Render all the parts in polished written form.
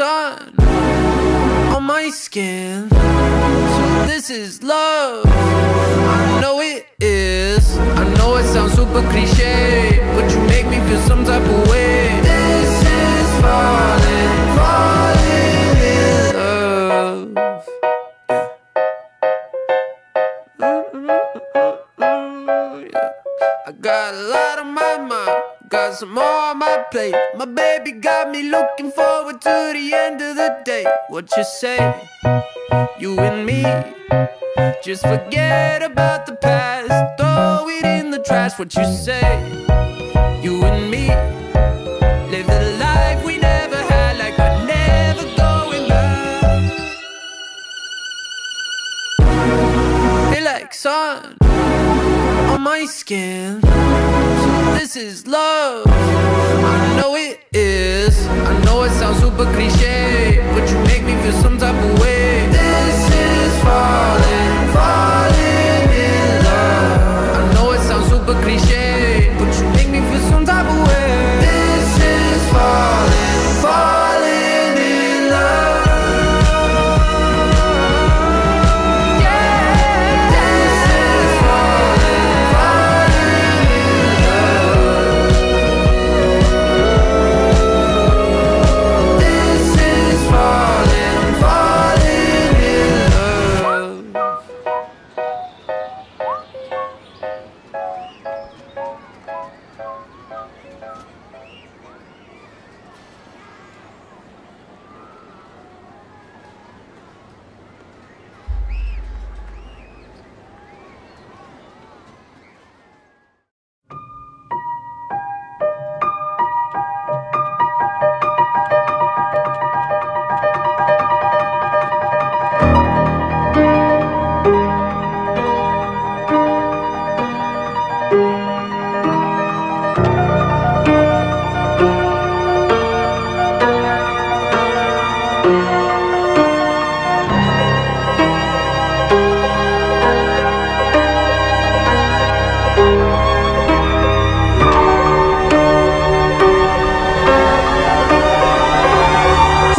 sun on my skin. So this is love. I know it is. I know it sounds super cliche, but you make me feel some type of way. This is falling, falling in love. Yeah. I got a lot on my mind, got some more on my plate. My baby got me looking forward to the end of the day. What you say? You and me, just forget about the past, throw it in the trash. What you say? You and me, live the life we never had, like we're never going back. Feel like sun on my skin. So this is love. I know it is. I know it sounds super cliche, but you make me feel some type of way. This is falling, falling in love. I know it sounds super cliche, but you make me feel some type of way. This is falling, falling in love. Yeah, this is falling, falling in love. This is falling, falling in love.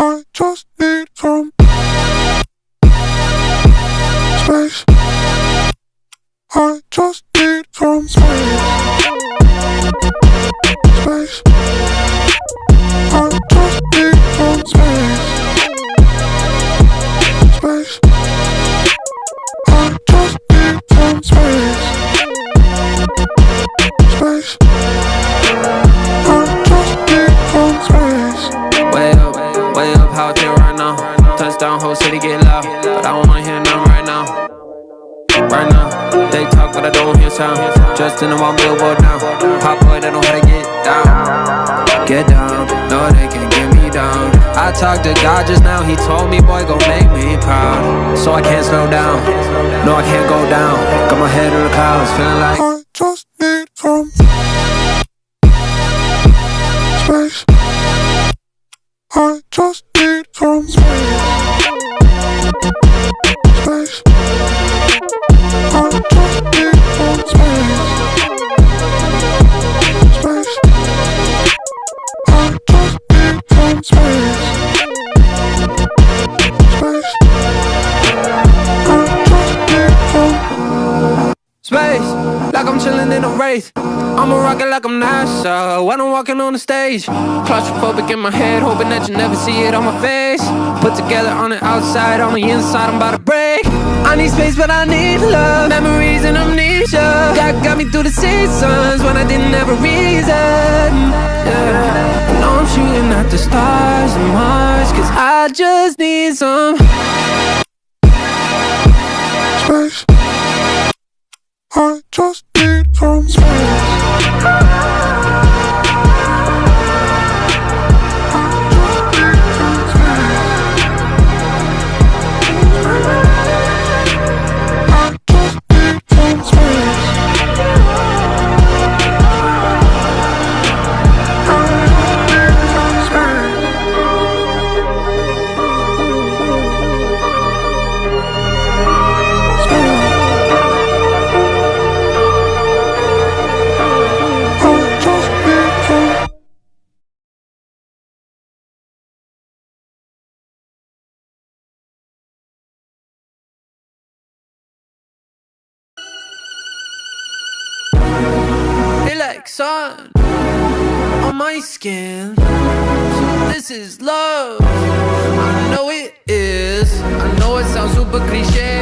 I just need some space. I just need some space. Space. I just need some space. Space. I just need some space. Space. I just need some space. Way up, how it feel right now. Touchdown, whole city get loud, but I don't wanna hear nothing right now. Right now, they talk, but I don't hear sound. Just in the one billboard now. Hot boy, they know how to get down. Get down, no, they can't get me down. I talked to God just now, he told me, boy, go make me proud. So I can't slow down, no, I can't go down. Got my head in the clouds, feeling like I just need some space. I just need some space. Space. I just need some space. Space. I just need some space. Space. I just need some space, like I'm chilling in a wraith. I'ma rock it like I'm NASA when I'm walking on the stage. Claustrophobic in my head, hoping that you never see it on my face. Put together on the outside, on the inside, I'm about to break. I need space, but I need love. Memories and amnesia that got me through the seasons when I didn't have a reason. Yeah. I know I'm shooting at the stars and Mars, cause I just need some space. I just need some space. like sun on my skin. So this is love. I know it is. I know it sounds super cliche.